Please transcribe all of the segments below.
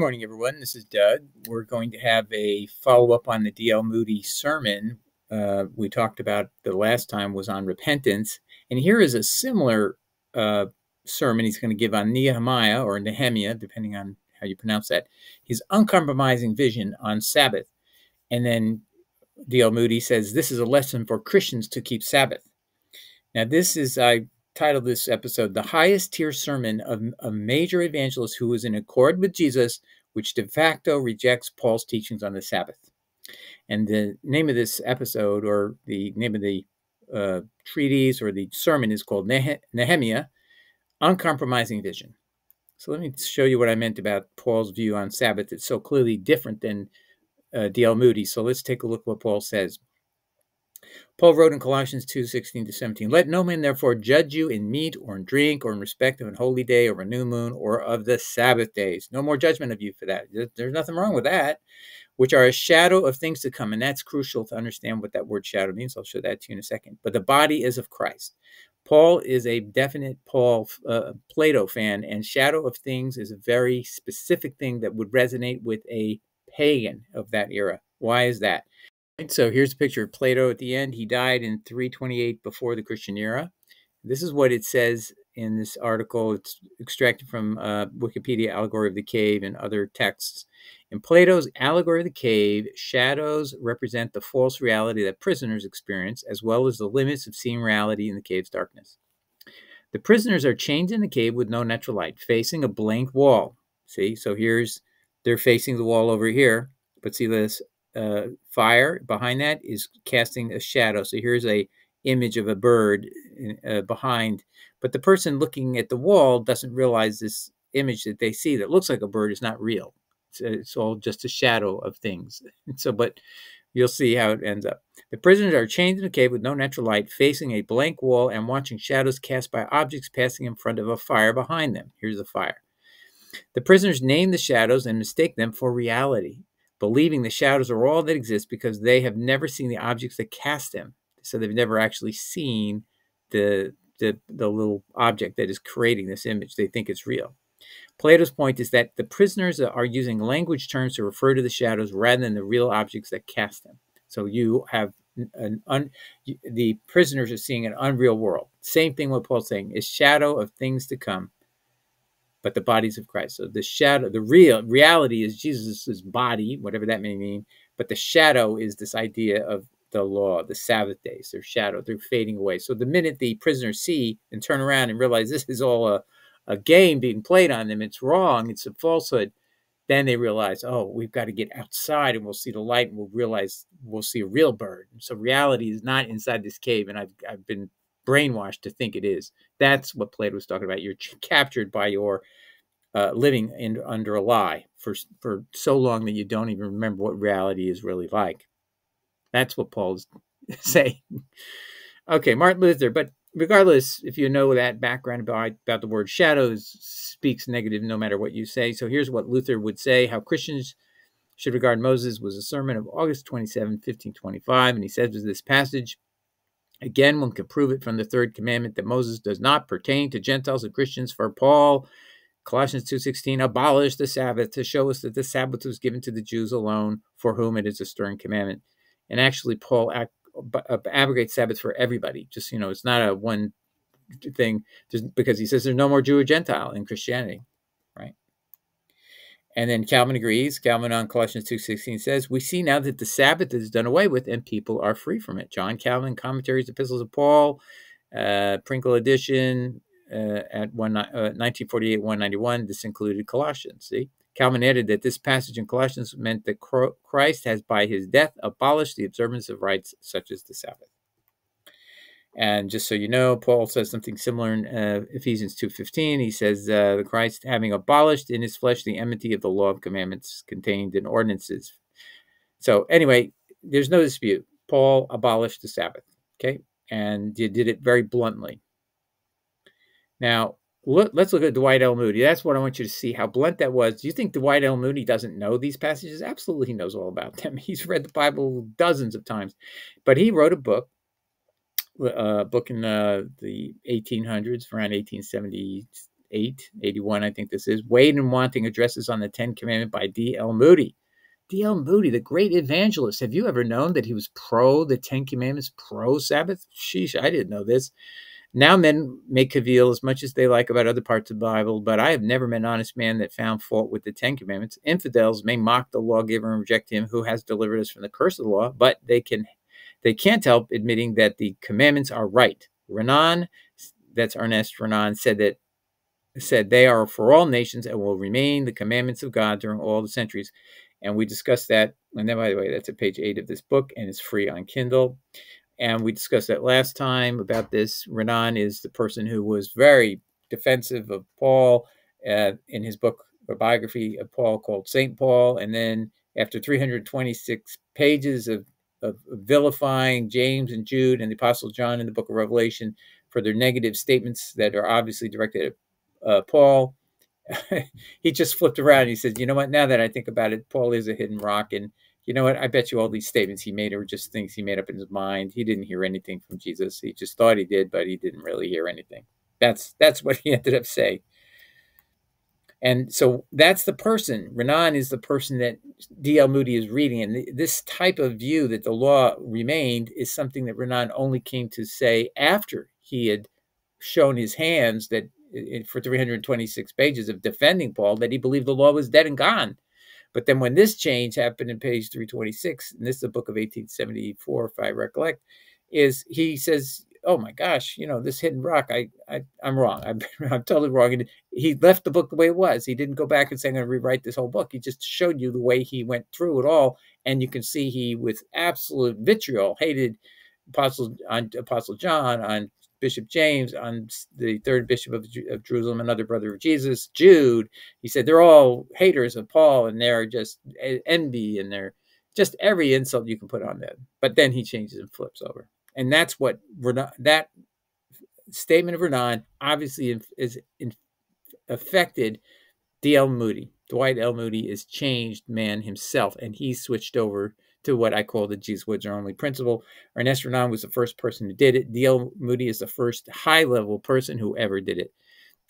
Good morning, everyone. This is Doug. We're going to have a follow-up on the D.L.Moody sermon. We talked about the last time was on repentance. And here is a similar sermon he's going to give on Nehemiah, or Nehemiah, depending on how you pronounce that, his uncompromising vision on Sabbath. And then D.L.Moody says, this is a lesson for Christians to keep Sabbath. Now, I titled this episode, The Highest Tier Sermon of a Major Evangelist Who is in Accord with Jesus, which de facto rejects Paul's teachings on the Sabbath. And the name of this episode, or the name of the treatise or the sermon, is called Nehemiah, Uncompromising Vision. So let me show you what I meant about Paul's view on Sabbath. It's so clearly different than D.L.Moody. So let's take a look at what Paul says. Paul wrote in Colossians 2:16-17, Let no man therefore judge you in meat or in drink or in respect of an holy day or a new moon or of the Sabbath days. No more judgment of you for that. There's nothing wrong with that, which are a shadow of things to come. And that's crucial to understand what that word shadow means. I'll show that to you in a second. But the body is of Christ. Paul is a definite Plato fan, and shadow of things is a very specific thing that would resonate with a pagan of that era. Why is that? So here's a picture of Plato at the end. He died in 328 before the Christian era. This is what it says in this article. It's extracted from Wikipedia, Allegory of the Cave, and other texts. In Plato's Allegory of the Cave, shadows represent the false reality that prisoners experience, as well as the limits of seeing reality in the cave's darkness. The prisoners are chained in the cave with no natural light, facing a blank wall. See, so they're facing the wall over here, but see this fire behind that is casting a shadow. So here's a image of a bird behind, but the person looking at the wall doesn't realize this image that they see that looks like a bird is not real. It's all just a shadow of things. So, but you'll see how it ends up. The prisoners are chained in a cave with no natural light, facing a blank wall and watching shadows cast by objects passing in front of a fire behind them. Here's the fire. The prisoners name the shadows and mistake them for reality, believing the shadows are all that exists because they have never seen the objects that cast them. So they've never actually seen the little object that is creating this image. They think it's real. Plato's point is that the prisoners are using language terms to refer to the shadows rather than the real objects that cast them. So you have the prisoners are seeing an unreal world. Same thing what Paul's saying is shadow of things to come, but the bodies of Christ. So the shadow, the reality is Jesus's body, whatever that may mean, but the shadow is this idea of the law, the Sabbath days. They're shadow, they're fading away. So the minute the prisoners see and turn around and realize this is all a game being played on them, it's wrong, it's a falsehood, then they realize, oh, we've got to get outside and we'll see the light and we'll realize we'll see a real bird. So reality is not inside this cave, and I've been brainwashed to think it is. That's what Plato was talking about. You're captured by your living under a lie for so long that you don't even remember what reality is really like. That's what Paul's saying. Okay, Martin Luther. But regardless, if you know that background about the word shadows, speaks negative no matter what you say. So here's what Luther would say: how Christians should regard Moses was a sermon of August 27, 1525. And he says with this passage, again, one can prove it from the third commandment that Moses does not pertain to Gentiles and Christians, for Paul, Colossians 2:16, abolished the Sabbath to show us that the Sabbath was given to the Jews alone, for whom it is a stern commandment. And actually, Paul abrogates Sabbath for everybody. Just, it's not a one thing, just because he says there's no more Jew or Gentile in Christianity, right? And then Calvin agrees. Calvin on Colossians 2:16 says, we see now that the Sabbath is done away with and people are free from it. John Calvin, Commentaries, Epistles of Paul, Pringle edition, at 1948, 191, this included Colossians. See, Calvin added that this passage in Colossians meant that Christ has, by his death, abolished the observance of rites such as the Sabbath. And just so you know, Paul says something similar in Ephesians 2:15. He says, the Christ having abolished in his flesh the enmity of the law of commandments contained in ordinances. So anyway, there's no dispute. Paul abolished the Sabbath, okay? And he did it very bluntly. Now, let's look at Dwight L. Moody. That's what I want you to see, how blunt that was. Do you think Dwight L. Moody doesn't know these passages? Absolutely, he knows all about them. He's read the Bible dozens of times. But he wrote a book in the 1800s, around 1870, 81, I think this is. Weighed and Wanting Addresses on the Ten Commandments by D.L.Moody. D.L.Moody, the great evangelist. Have you ever known that he was pro the Ten Commandments, pro Sabbath? Sheesh, I didn't know this. Now men may cavil as much as they like about other parts of the Bible, but I have never met an honest man that found fault with the Ten Commandments. Infidels may mock the lawgiver and reject him who has delivered us from the curse of the law, but they can't help admitting that the commandments are right. Renan, that's Ernest Renan, said they are for all nations and will remain the commandments of God during all the centuries. And we discussed that. And then, by the way, that's at page 8 of this book, and it's free on Kindle. And we discussed that last time about this. Renan is the person who was very defensive of Paul in his book, or biography of Paul, called St. Paul. And then after 326 pages of vilifying James and Jude and the Apostle John in the book of Revelation for their negative statements that are obviously directed at Paul, he just flipped around and he said, you know what, now that I think about it, Paul is a hidden rock. And you know what, I bet you all these statements he made are just things he made up in his mind. He didn't hear anything from Jesus. He just thought he did, but he didn't really hear anything. That's what he ended up saying. And so that's the person. Renan is the person that D.L. Moody is reading. And this type of view that the law remained is something that Renan only came to say after he had shown his hands that for 326 pages of defending Paul, that he believed the law was dead and gone. But then when this change happened in page 326, and this is a book of 1874, if I recollect, is he says, oh my gosh, you know, this hidden rock, I'm wrong. I'm totally wrong. And he left the book the way it was. He didn't go back and say, I'm going to rewrite this whole book. He just showed you the way he went through it all. And you can see he, with absolute vitriol, hated Apostle John, on Bishop James, on the third bishop of Jerusalem, another brother of Jesus, Jude. He said they're all haters of Paul, and they're just envy, and they're just every insult you can put on them. But then he changes and flips over. And that's what that statement of Renan obviously affected D.L. Moody. Dwight L. Moody is changed man himself, and he switched over to what I call the Jesus words are only principle. Ernest Renan was the first person who did it. D.L. Moody is the first high-level person who ever did it.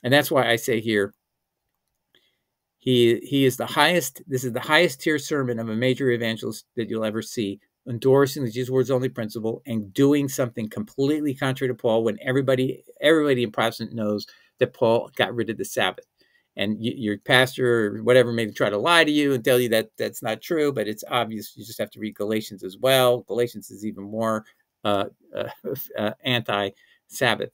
And that's why I say here, he is the highest, this is the highest tier sermon of a major evangelist that you'll ever see, endorsing the Jesus words only principle and doing something completely contrary to Paul when everybody in Protestant knows that Paul got rid of the Sabbath. And your pastor or whatever may try to lie to you and tell you that that's not true, but it's obvious. You just have to read Galatians as well. Galatians is even more anti-Sabbath,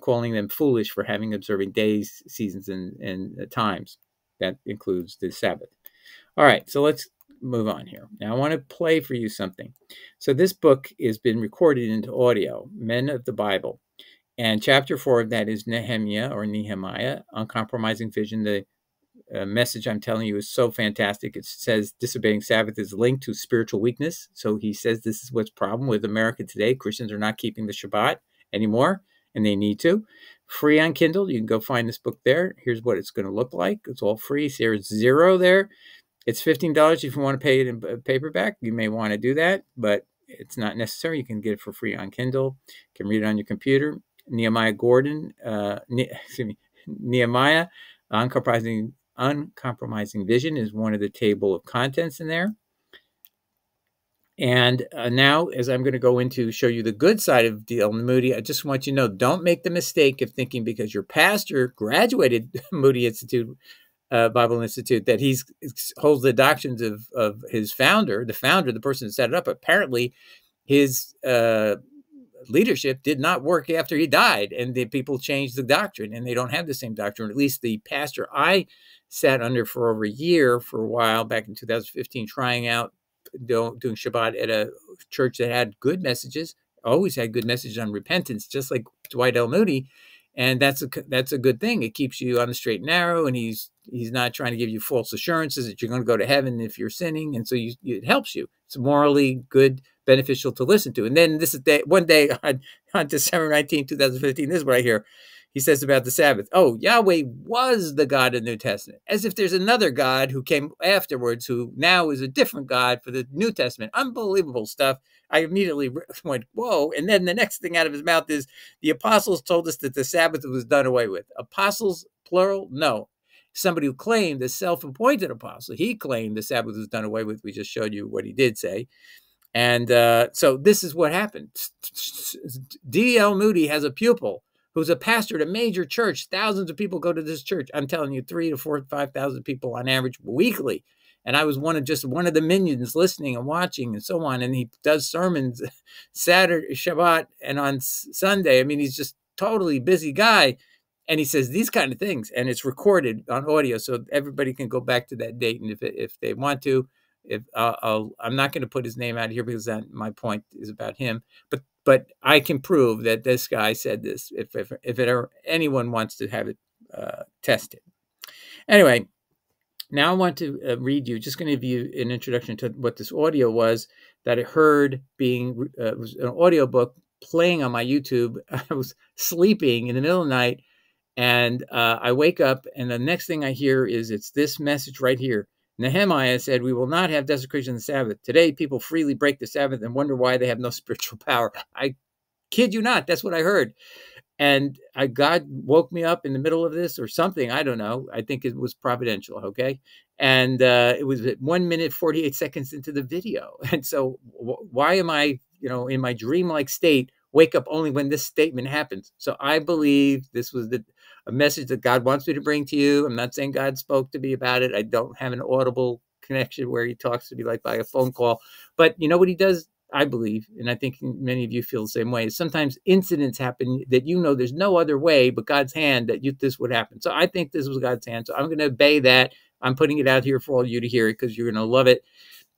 calling them foolish for having observing days, seasons, and times. That includes the Sabbath. All right, so let's move on here. Now I want to play for you something. So this book has been recorded into audio, Men of the Bible. And chapter 4 of that is Nehemiah, Uncompromising Vision. The message I'm telling you is so fantastic. It says disobeying Sabbath is linked to spiritual weakness. So he says this is what's problem with America today. Christians are not keeping the Shabbat anymore, and they need to. Free on Kindle. You can go find this book there. Here's what it's going to look like. It's all free. So there's zero there. It's $15 if you want to pay it in paperback. You may want to do that, but it's not necessary. You can get it for free on Kindle. You can read it on your computer. Nehemiah, Uncompromising Vision is one of the table of contents in there. And now, as I'm going to go into show you the good side of D.L. Moody, I just want you to know, don't make the mistake of thinking because your pastor graduated Moody Institute, Bible Institute, that he holds the doctrines of his founder, the person that set it up. Apparently, his leadership did not work after he died, and the people changed the doctrine, and they don't have the same doctrine. At least the pastor I sat under for over a year for a while back in 2015, trying out doing Shabbat at a church that had good messages, always had good messages on repentance, just like Dwight L. Moody. And that's a good thing. It keeps you on the straight and narrow, and he's not trying to give you false assurances that you're going to go to heaven if you're sinning. And so it helps you. It's morally good, beneficial to listen to. And then this is one day on December 19, 2015, this is what I hear. He says about the Sabbath, oh, Yahweh was the God of the New Testament, as if there's another God who came afterwards who now is a different God for the New Testament. Unbelievable stuff. I immediately went, whoa. And then the next thing out of his mouth is the apostles told us that the Sabbath was done away with. Apostles, plural? No. Somebody who claimed, the self-appointed apostle, he claimed the Sabbath was done away with. We just showed you what he did say. And so this is what happened. D.L.Moody has a pupil who's a pastor at a major church. Thousands of people go to this church. I'm telling you, 3,000 to 4,000 to 5,000 people on average weekly. And I was one of the minions listening and watching and so on. And he does sermons Saturday, Shabbat, and on Sunday. I mean, he's just totally busy guy. And he says these kind of things, and it's recorded on audio, so everybody can go back to that date, and if they want to. I'm not going to put his name out here because my point is about him, but I can prove that this guy said this if anyone wants to have it tested. Anyway, now I want to read you, just going to give you an introduction to what this audio was that I heard being it was an audiobook playing on my YouTube. I was sleeping in the middle of the night, and I wake up, and the next thing I hear is it's this message right here. Nehemiah said, we will not have desecration of the Sabbath. Today, people freely break the Sabbath and wonder why they have no spiritual power. I kid you not. That's what I heard. And God woke me up in the middle of this or something. I don't know. I think it was providential. Okay. And it was at 1 minute, 48 seconds into the video. And so why am I, in my dreamlike state, wake up only when this statement happens? So I believe this was a message that God wants me to bring to you. I'm not saying God spoke to me about it. I don't have an audible connection where he talks to me like by a phone call. But you know what he does, I believe, and I think many of you feel the same way, is sometimes incidents happen that there's no other way but God's hand that this would happen. So I think this was God's hand. So I'm going to obey that. I'm putting it out here for all of you to hear it because you're going to love it.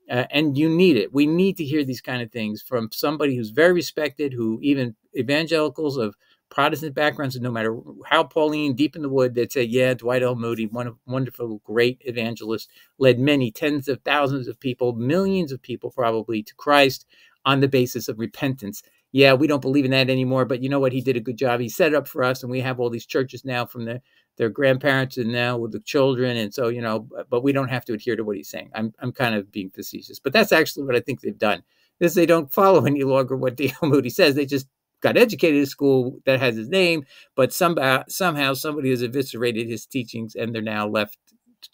And you need it. We need to hear these kind of things from somebody who's very respected, who even evangelicals of Protestant backgrounds, no matter how Pauline, deep in the wood, they'd say, yeah, D.L.Moody, wonderful, great evangelist, led many tens of thousands of people, millions of people probably to Christ on the basis of repentance. Yeah, we don't believe in that anymore, but you know what? He did a good job. He set it up for us, and we have all these churches now from their grandparents and now with the children. And so, but we don't have to adhere to what he's saying. I'm kind of being facetious, but that's actually what I think they've done, is they don't follow any longer what D.L.Moody says. They just got educated at a school that has his name, but somehow somebody has eviscerated his teachings, and they're now left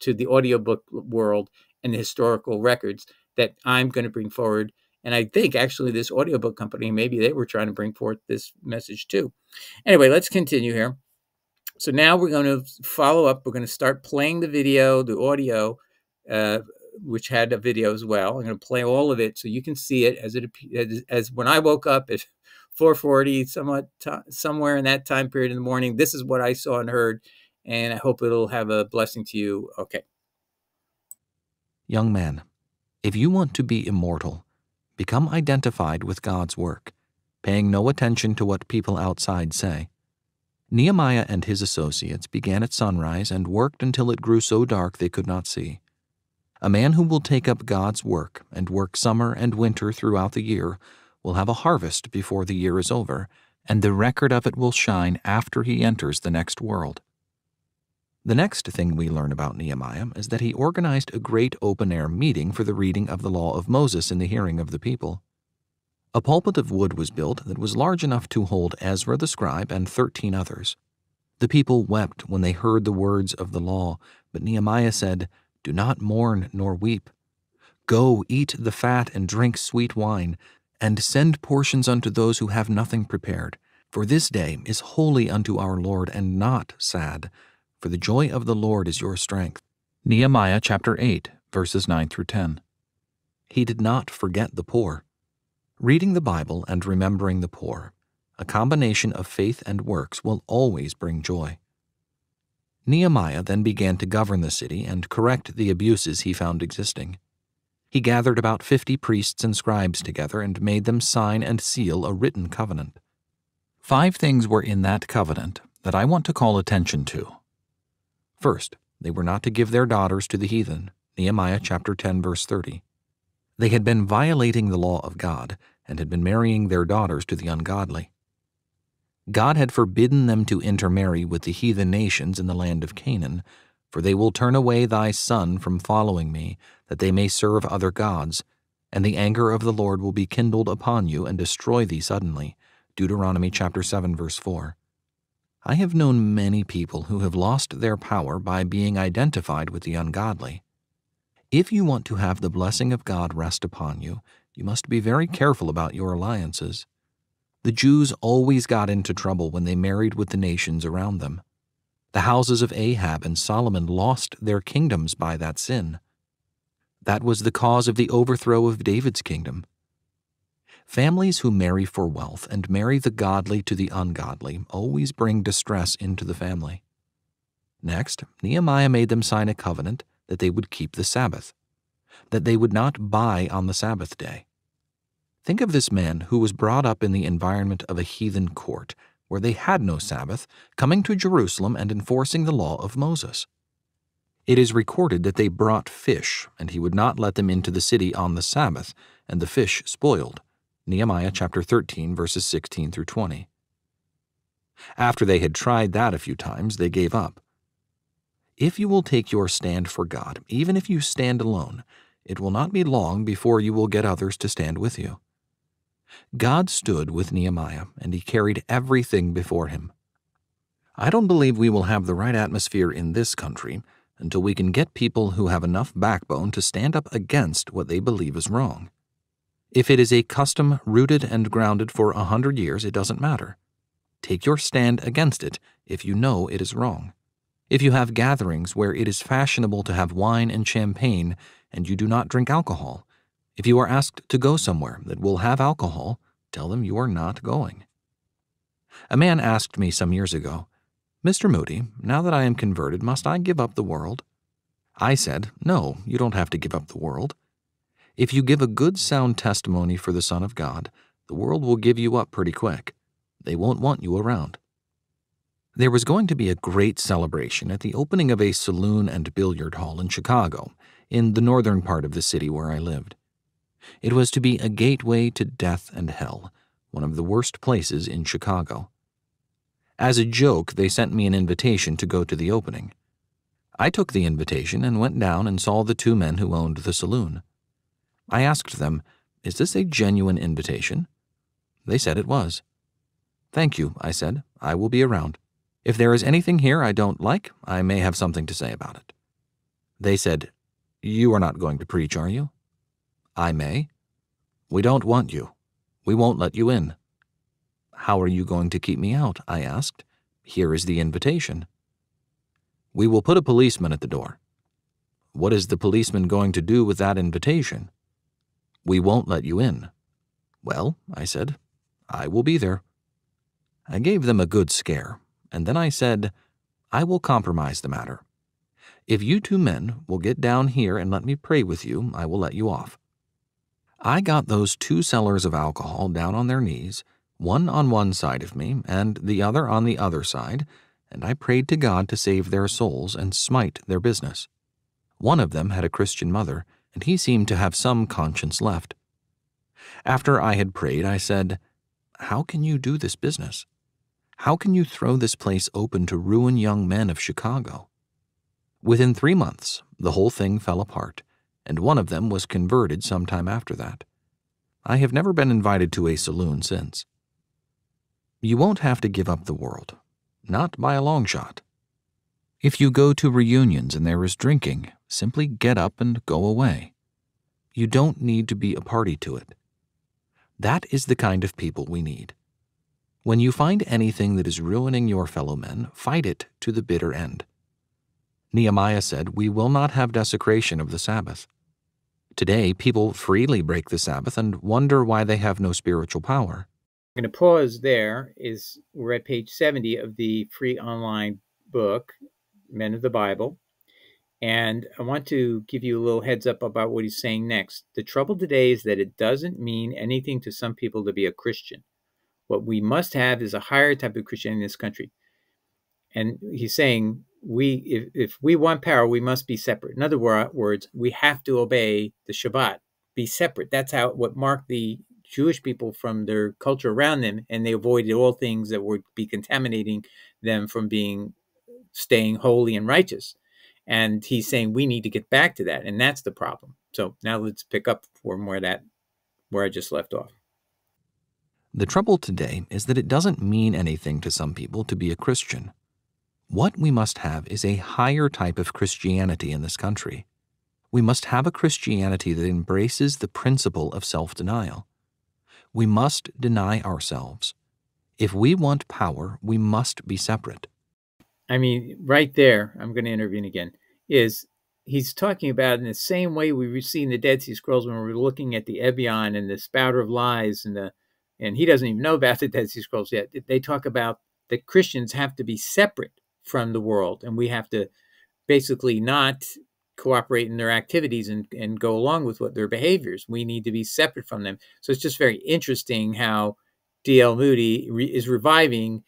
to the audiobook world and the historical records that I'm going to bring forward. And I think actually this audiobook company, maybe they were trying to bring forth this message too. Anyway, let's continue here. So now we're going to follow up. We're going to start playing the video, the audio, which had a video as well. I'm going to play all of it so you can see it as when I woke up at 4:40, somewhere in that time period in the morning. This is what I saw and heard, and I hope it'll have a blessing to you. Okay. Young man, if you want to be immortal, become identified with God's work, paying no attention to what people outside say. Nehemiah and his associates began at sunrise and worked until it grew so dark they could not see. A man who will take up God's work and work summer and winter throughout the year will have a harvest before the year is over, and the record of it will shine after he enters the next world. The next thing we learn about Nehemiah is that he organized a great open-air meeting for the reading of the law of Moses in the hearing of the people. A pulpit of wood was built that was large enough to hold Ezra the scribe and 13 others. The people wept when they heard the words of the law, but Nehemiah said, "Do not mourn nor weep. Go, eat the fat and drink sweet wine, and send portions unto those who have nothing prepared. For this day is holy unto our Lord, and not sad, for the joy of the Lord is your strength." Nehemiah chapter 8, verses 9 through 10. He did not forget the poor. Reading the Bible and remembering the poor, a combination of faith and works, will always bring joy. Nehemiah then began to govern the city and correct the abuses he found existing. He gathered about 50 priests and scribes together and made them sign and seal a written covenant. 5 things were in that covenant that I want to call attention to. First, they were not to give their daughters to the heathen, Nehemiah chapter 10, verse 30. They had been violating the law of God and had been marrying their daughters to the ungodly. God had forbidden them to intermarry with the heathen nations in the land of Canaan, for they will turn away thy son from following me, that they may serve other gods, and the anger of the Lord will be kindled upon you and destroy thee suddenly. Deuteronomy chapter 7, verse 4. I have known many people who have lost their power by being identified with the ungodly. If you want to have the blessing of God rest upon you, you must be very careful about your alliances. The Jews always got into trouble when they married with the nations around them. The houses of Ahab and Solomon lost their kingdoms by that sin. That was the cause of the overthrow of David's kingdom. Families who marry for wealth and marry the godly to the ungodly always bring distress into the family. Next, Nehemiah made them sign a covenant that they would keep the Sabbath, that they would not buy on the Sabbath day. Think of this man who was brought up in the environment of a heathen court, where they had no Sabbath, coming to Jerusalem and enforcing the law of Moses. It is recorded that they brought fish, and he would not let them into the city on the Sabbath, and the fish spoiled. Nehemiah chapter 13, verses 16 through 20. After they had tried that a few times, they gave up. If you will take your stand for God, even if you stand alone, it will not be long before you will get others to stand with you. God stood with Nehemiah, and he carried everything before him. I don't believe we will have the right atmosphere in this country until we can get people who have enough backbone to stand up against what they believe is wrong. If it is a custom rooted and grounded for 100 years, it doesn't matter. Take your stand against it if you know it is wrong. If you have gatherings where it is fashionable to have wine and champagne and you do not drink alcohol, if you are asked to go somewhere that will have alcohol, tell them you are not going. A man asked me some years ago, "Mr. Moody, now that I am converted, must I give up the world?" I said, "No, you don't have to give up the world. If you give a good sound testimony for the Son of God, the world will give you up pretty quick. They won't want you around." There was going to be a great celebration at the opening of a saloon and billiard hall in Chicago, in the northern part of the city where I lived. It was to be a gateway to death and hell, one of the worst places in Chicago. As a joke, they sent me an invitation to go to the opening. I took the invitation and went down and saw the two men who owned the saloon. I asked them, "Is this a genuine invitation?" They said it was. "Thank you," I said. "I will be around. If there is anything here I don't like, I may have something to say about it." They said, "You are not going to preach, are you?" "I may." "We don't want you. We won't let you in." "How are you going to keep me out?" I asked. "Here is the invitation." "We will put a policeman at the door." "What is the policeman going to do with that invitation?" "We won't let you in." "Well," I said, "I will be there." I gave them a good scare, and then I said, "I will compromise the matter. If you two men will get down here and let me pray with you, I will let you off." I got those two sellers of alcohol down on their knees, one on one side of me and the other on the other side, and I prayed to God to save their souls and smite their business. One of them had a Christian mother, and he seemed to have some conscience left. After I had prayed, I said, "How can you do this business? How can you throw this place open to ruin young men of Chicago?" Within 3 months, the whole thing fell apart, and one of them was converted sometime after that. I have never been invited to a saloon since. You won't have to give up the world, not by a long shot. If you go to reunions and there is drinking, simply get up and go away. You don't need to be a party to it. That is the kind of people we need. When you find anything that is ruining your fellow men, fight it to the bitter end. Nehemiah said, "We will not have desecration of the Sabbath." Today, people freely break the Sabbath and wonder why they have no spiritual power. I'm going to pause there. We're at page 70 of the free online book, Men of the Bible. And I want to give you a little heads up about what he's saying next. The trouble today is that it doesn't mean anything to some people to be a Christian. What we must have is a higher type of Christianity in this country. And he's saying, if we want power, we must be separate. In other words, we have to obey the Shabbat, be separate. That's what marked the Jewish people from their culture around them, and they avoided all things that would be contaminating them from staying holy and righteous. And he's saying we need to get back to that, and that's the problem. So now let's pick up from where I just left off. The trouble today is that it doesn't mean anything to some people to be a Christian. What we must have is a higher type of Christianity in this country. We must have a Christianity that embraces the principle of self-denial. We must deny ourselves. If we want power, we must be separate. I mean, right there, I'm going to intervene again, is he's talking about in the same way we see in the Dead Sea Scrolls when we're looking at the Ebion and the spouter of lies, and he doesn't even know about the Dead Sea Scrolls yet. They talk about that Christians have to be separate from the world, and we have to basically not cooperate in their activities and go along with their behaviors. We need to be separate from them. So it's just very interesting how D.L.Moody is reviving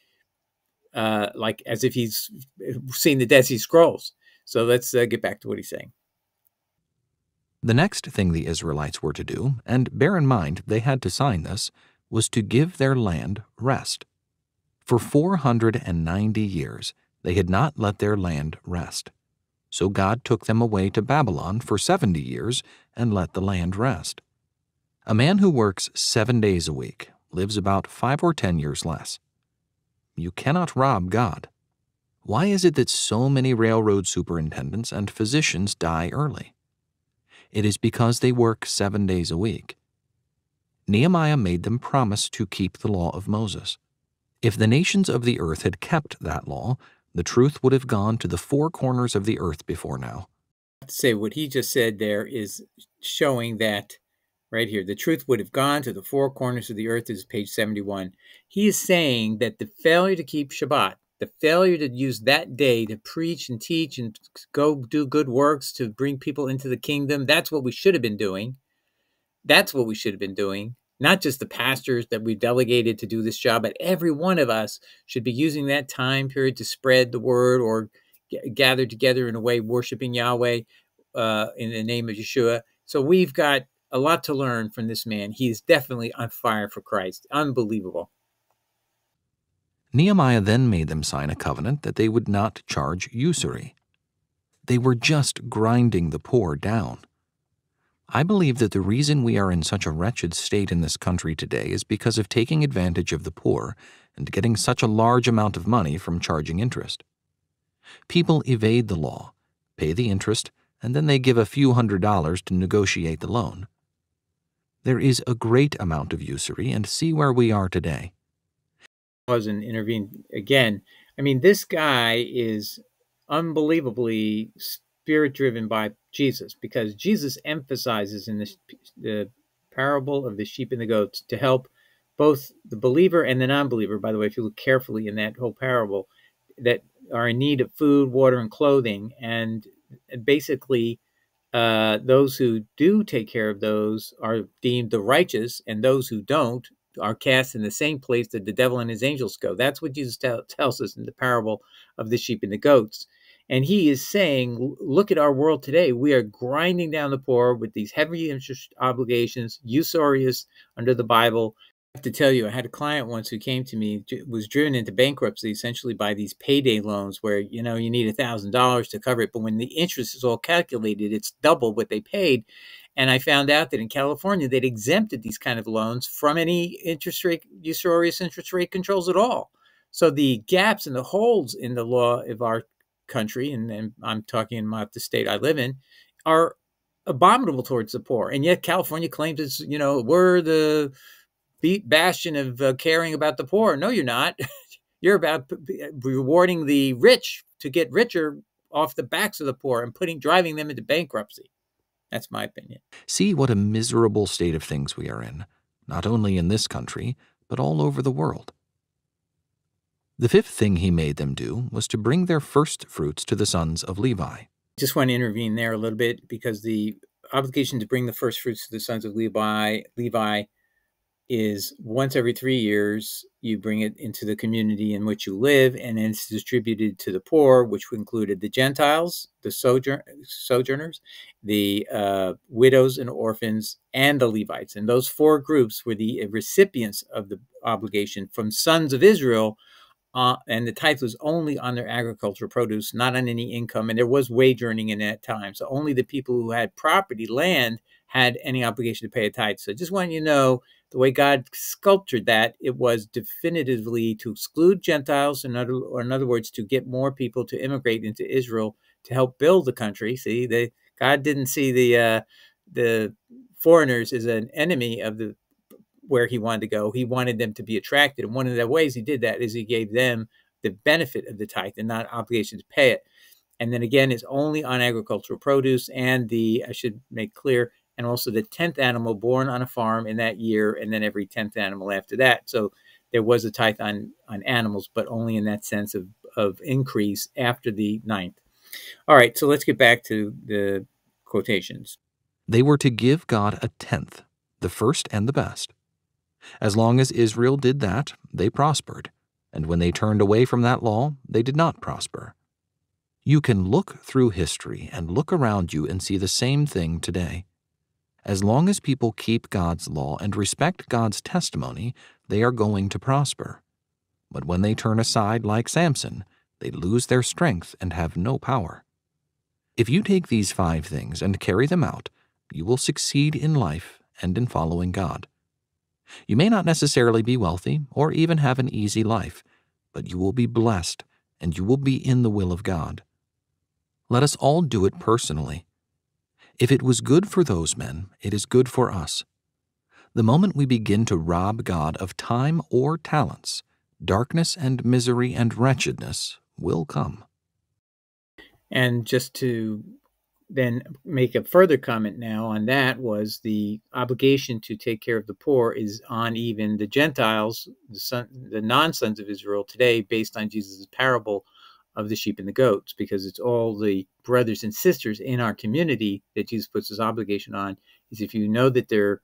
like as if he's seen the Dead Sea Scrolls. So let's get back to what he's saying. The next thing the Israelites were to do, and bear in mind they had to sign this, was to give their land rest. For 490 years they had not let their land rest. So God took them away to Babylon for 70 years and let the land rest. A man who works 7 days a week lives about 5 or 10 years less. You cannot rob God. Why is it that so many railroad superintendents and physicians die early? It is because they work 7 days a week. Nehemiah made them promise to keep the law of Moses. If the nations of the earth had kept that law, the truth would have gone to the 4 corners of the earth before now. I have to say, what he just said there is showing that right here, the truth would have gone to the 4 corners of the earth. Is page 71. He is saying that the failure to keep Shabbat, the failure to use that day to preach and teach and go do good works to bring people into the kingdom, that's what we should have been doing. That's what we should have been doing. Not just the pastors that we delegated to do this job, but every one of us should be using that time period to spread the word or gather together in a way, worshiping Yahweh in the name of Yeshua. So we've got a lot to learn from this man. He is definitely on fire for Christ. Unbelievable. Nehemiah then made them sign a covenant that they would not charge usury. They were just grinding the poor down. I believe that the reason we are in such a wretched state in this country today is because of taking advantage of the poor and getting such a large amount of money from charging interest. People evade the law, pay the interest, and then they give a few $100s to negotiate the loan. There is a great amount of usury, and see where we are today. Pause and intervene again. I mean, this guy is unbelievably spirit-driven by Jesus, because Jesus emphasizes in the parable of the sheep and the goats to help both the believer and the non-believer, by the way, if you look carefully in that whole parable, that are in need of food, water, and clothing. And basically, those who do take care of those are deemed the righteous, and those who don't are cast in the same place that the devil and his angels go. That's what Jesus tells us in the parable of the sheep and the goats. And he is saying, look at our world today. We are grinding down the poor with these heavy interest obligations, usurious under the Bible. I have to tell you, I had a client once who came to me, was driven into bankruptcy essentially by these payday loans where, you need $1,000 to cover it. But when the interest is all calculated, it's double what they paid. And I found out that in California, they'd exempted these kind of loans from any usurious interest rate controls at all. So the gaps and the holes in the law of our country, and I'm talking about the state I live in, are abominable towards the poor. And yet California claims it's, we're the bastion of caring about the poor. No, you're not. You're about rewarding the rich to get richer off the backs of the poor and driving them into bankruptcy. That's my opinion. See what a miserable state of things we are in, not only in this country, but all over the world. The 5th thing he made them do was to bring their first fruits to the sons of Levi. Just want to intervene there a little bit, because the obligation to bring the first fruits to the sons of Levi is once every 3 years, you bring it into the community in which you live, and then it's distributed to the poor, which included the Gentiles, the sojourners, the widows and orphans, and the Levites. And those 4 groups were the recipients of the obligation from sons of Israel, and the tithe was only on their agricultural produce, not on any income. And there was wage earning in that time. So only the people who had property, land, had any obligation to pay a tithe. So just want you to know, the way God sculptured that, it was definitively to exclude Gentiles, in other words, to get more people to immigrate into Israel to help build the country. See, God didn't see the foreigners as an enemy of where he wanted to go. He wanted them to be attracted. And one of the ways he did that is he gave them the benefit of the tithe and not obligation to pay it. And then again, it's only on agricultural produce and I should make clear, and also the 10th animal born on a farm in that year, and then every 10th animal after that. So there was a tithe on animals, but only in that sense of increase after the 9th. All right, so let's get back to the quotations. They were to give God a tenth, the first and the best. As long as Israel did that, they prospered, and when they turned away from that law, they did not prosper. You can look through history and look around you and see the same thing today. As long as people keep God's law and respect God's testimony, they are going to prosper. But when they turn aside like Samson, they lose their strength and have no power. If you take these 5 things and carry them out, you will succeed in life and in following God. You may not necessarily be wealthy or even have an easy life, but you will be blessed and you will be in the will of God. Let us all do it personally. If it was good for those men, it is good for us. The moment we begin to rob God of time or talents, darkness and misery and wretchedness will come. And just to then make a further comment now on that, was the obligation to take care of the poor is on even the Gentiles, the non-sons of Israel today, based on Jesus' parable of the sheep and the goats, because it's all the brothers and sisters in our community that Jesus puts his obligation on. Is if you know that they're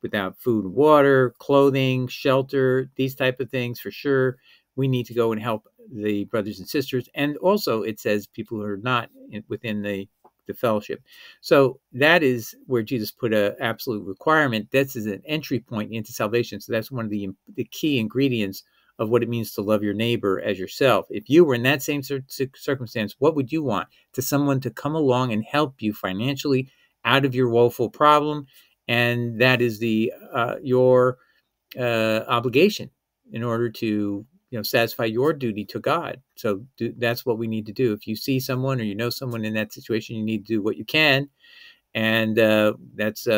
without food and water, clothing, shelter, these type of things, for sure, we need to go and help the brothers and sisters. And also it says people who are not within the fellowship. So that is where Jesus put an absolute requirement. This is an entry point into salvation. So that's one of the key ingredients of what it means to love your neighbor as yourself. If you were in that same circumstance, what would you want? To someone to come along and help you financially out of your woeful problem. And that is your obligation in order to satisfy your duty to God. So that's what we need to do. If you see someone or you know someone in that situation, you need to do what you can, and that's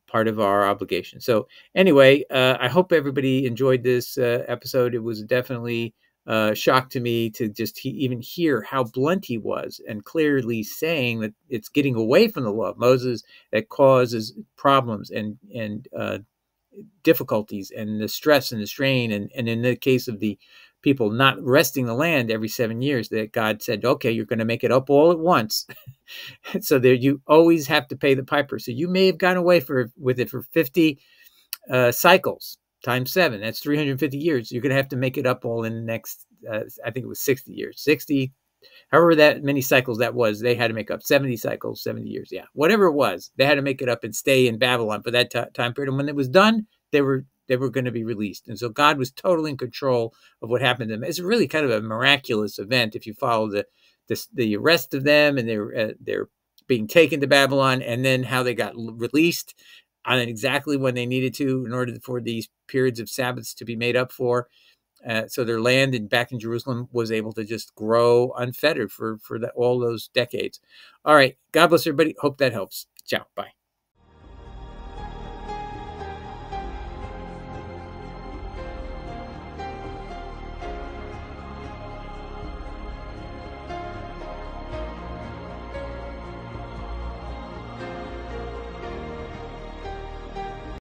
part of our obligation. So anyway, I hope everybody enjoyed this episode. It was definitely a shock to me to just even hear how blunt he was, and clearly saying that it's getting away from the law of Moses that causes problems and difficulties and the stress and the strain. And in the case of the people not resting the land every 7 years, that God said, okay, you're going to make it up all at once. So there, you always have to pay the piper. So you may have gone away with it for 50 cycles times 7. That's 350 years. You're going to have to make it up all in the next, I think it was 60 years, 60, however that many cycles that was. They had to make up 70 cycles, 70 years. Yeah, whatever it was, they had to make it up and stay in Babylon for that time period. And when it was done, they were going to be released. And so God was totally in control of what happened to them. It's really kind of a miraculous event if you follow the arrest of them, and they're being taken to Babylon, and then how they got released on exactly when they needed to in order for these periods of Sabbaths to be made up for. So their land back in Jerusalem was able to just grow unfettered for all those decades. All right. God bless everybody. Hope that helps. Ciao. Bye.